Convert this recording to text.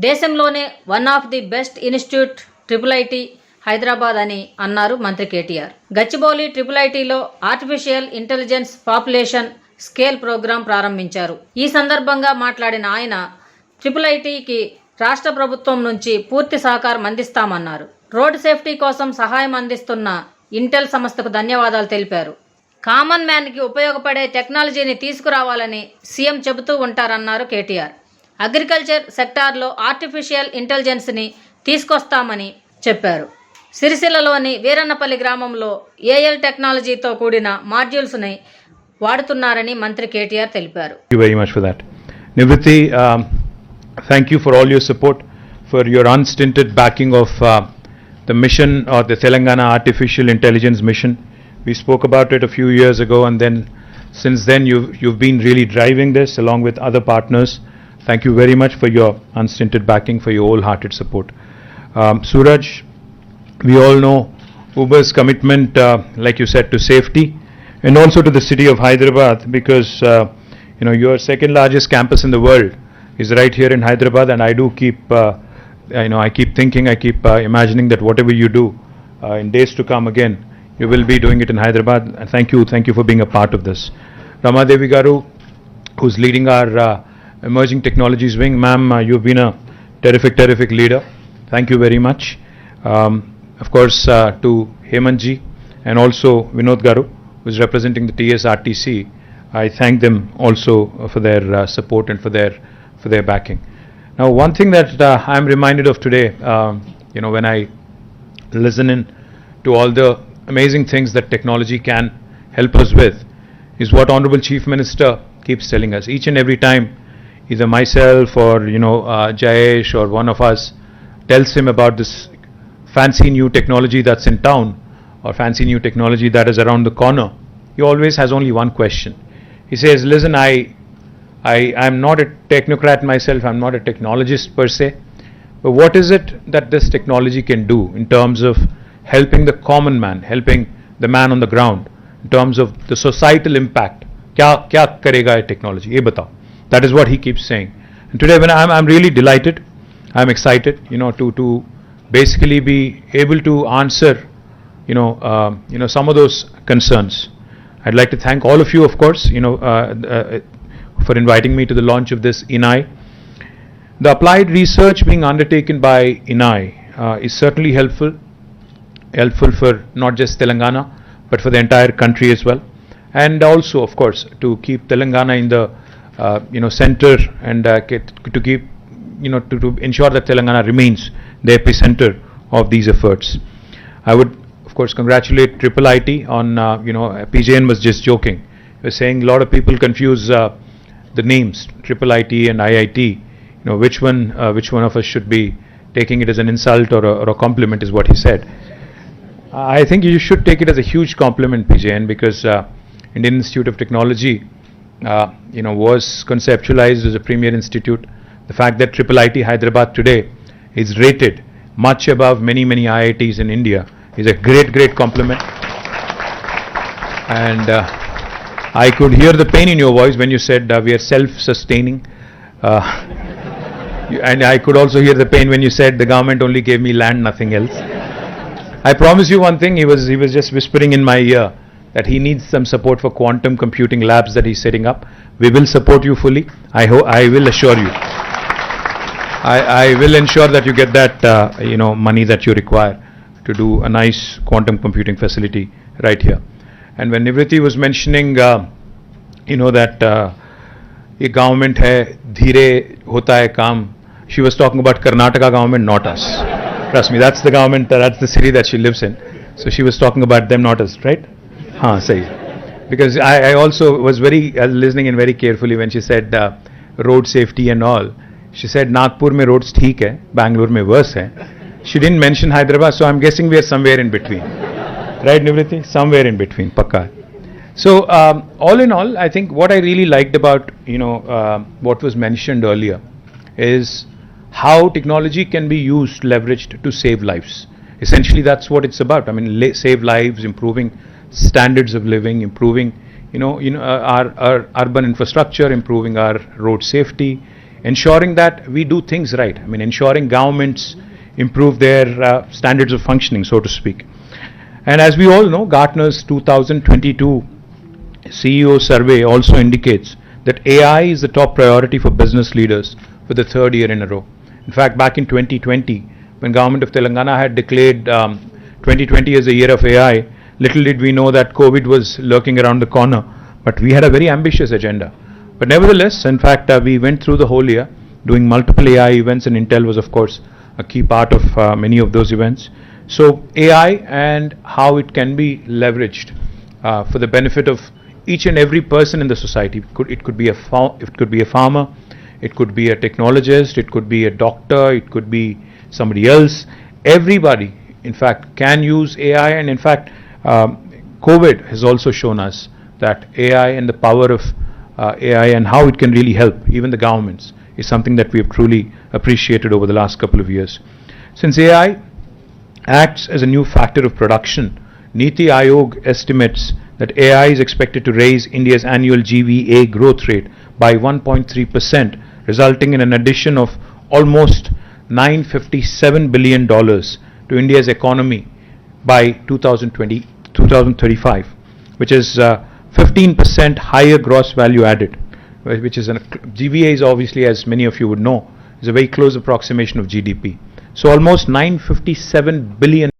దేశంలోనే one of the best institute IIIT Hyderabad అని అన్నారు మంత్రి కేటీఆర్. గచ్చిబౌలి IIITలో artificial intelligence population scale program ప్రారంభించారు. ఈ సందర్భంగా మాట్లాడిన ఆయన IIITకి రాష్ట్ర ప్రభుత్వం నుంచి పూర్తి సహకారం అందిస్తామన్నారు. రోడ్ సేఫ్టీ కోసం సహాయం అందిస్తున్న ఇంటెల్ సంస్థకు ధన్యవాదాలు తెలిపారు. కామన్ మ్యాన్కి ఉపయోగపడే టెక్నాలజీని తీసుకురావాలని సీఎం చెబుతూ ఉంటారన్నారు కేటీఆర్. అగ్రికల్చర్ సెక్టార్లో ఆర్టిఫిషియల్ ఇంటెలిజెన్స్ని తీసుకొస్తామని చెప్పారు. సిరిసిల్లలోని వీరన్నపల్లి గ్రామంలో ఏఎల్ టెక్నాలజీతో కూడిన మాడ్యూల్స్ని వాడుతున్నారని మంత్రి కేటీఆర్ తెలిపారు. Thank you very much for that. Nivriti, thank you for all your support, for your unstinted backing of the mission or the Telangana Artificial Intelligence Mission. We spoke about it a few years ago, and then since then you've been really driving this along with other partners. Thank you very much for your unstinted backing, for your wholehearted support. Suraj, we all know Uber's commitment, like you said, to safety and also to the city of Hyderabad, because your second largest campus in the world is right here in Hyderabad, and I do keep I keep thinking, I keep imagining that whatever you do in days to come again, you will be doing it in Hyderabad. And thank you for being a part of this. Ramadevi Garu, who's leading our emerging technologies wing, ma'am, you've been a terrific leader. Thank you very much. Of course, to Hemantji and also Vinod Garu, who's representing the TSRTC, I thank them also for their support and for their backing. Now, one thing that I'm reminded of today, when I listen in to all the amazing things that technology can help us with, is what Honorable Chief Minister keeps telling us. Each and every time, either myself or Jayesh or one of us tells him about this fancy new technology that's in town or fancy new technology that is around the corner, he always has only one question. He says, listen, I'm not a technocrat myself, I'm not a technologist per se, but what is it that this technology can do in terms of helping the common man, helping the man on the ground, in terms of the societal impact? Kya karega ye technology? Ye batao. That is what he keeps saying. And today when I'm really delighted, I'm excited, to basically be able to answer, some of those concerns. I'd like to thank all of you, of course, for inviting me to the launch of this INAI. The applied research being undertaken by INAI is certainly helpful for not just Telangana, but for the entire country as well. And also, of course, to keep Telangana in the center and to keep to ensure that Telangana remains the epicenter of these efforts. I would, of course, congratulate IIIT on PJN was just joking. He was saying a lot of people confuse the names IIIT and IIT. Which one of us should be taking it as an insult or a compliment is what he said. I think you should take it as a huge compliment, PJN, because Indian Institute of Technology was conceptualized as a premier institute. The fact that IIIT Hyderabad today is rated much above many IITs in India is a great compliment. And I could hear the pain in your voice when you said we are self-sustaining. And I could also hear the pain when you said the government only gave me land, nothing else. I promise you one thing, he was just whispering in my ear that he needs some support for quantum computing labs that he's setting up. We will support you fully. I will assure you. I will ensure that you get that money that you require to do a nice quantum computing facility right here. And when Nivriti was mentioning that ये government है, धीरे होता है काम, she was talking about Karnataka government, not us. Trust me, that's the government, that's the city that she lives in. So she was talking about them, not us, right? Haan, sahi. Because I also was listening in very carefully when she said road safety and all. She said Nagpur mein roads theek hai, Bangalore mein worse hai. She didn't mention Hyderabad, so I'm guessing we are somewhere in between. Right, Nivriti? Somewhere in between, pakka. So all in all, I think what I really liked about what was mentioned earlier is how technology can be used, leveraged to save lives. Essentially, that's what it's about. I mean, save lives, improving standards of living, improving our urban infrastructure, improving our road safety, ensuring that we do things right. I mean, ensuring governments improve their standards of functioning, so to speak. And as we all know, Gartner's 2022 CEO survey also indicates that AI is the top priority for business leaders for the third year in a row. In fact, back in 2020, when government of Telangana had declared 2020 as the year of AI, little did we know that COVID was lurking around the corner. But we had a very ambitious agenda. But nevertheless, in fact, we went through the whole year doing multiple AI events, and Intel was, of course, a key part of many of those events. So AI and how it can be leveraged for the benefit of each and every person in the society. It could be a farmer, it could be a technologist, it could be a doctor, it could be somebody else. Everybody, in fact, can use AI, and in fact, COVID has also shown us that AI and the power of AI and how it can really help even the governments is something that we have truly appreciated over the last couple of years. Since AI acts as a new factor of production, Niti Aayog estimates that AI is expected to raise India's annual GVA growth rate by 1.3%, resulting in an addition of almost $957 billion to India's economy by 2035, which is 15% higher gross value added, which is GVA is obviously, as many of you would know, is a very close approximation of GDP. So almost $957 billion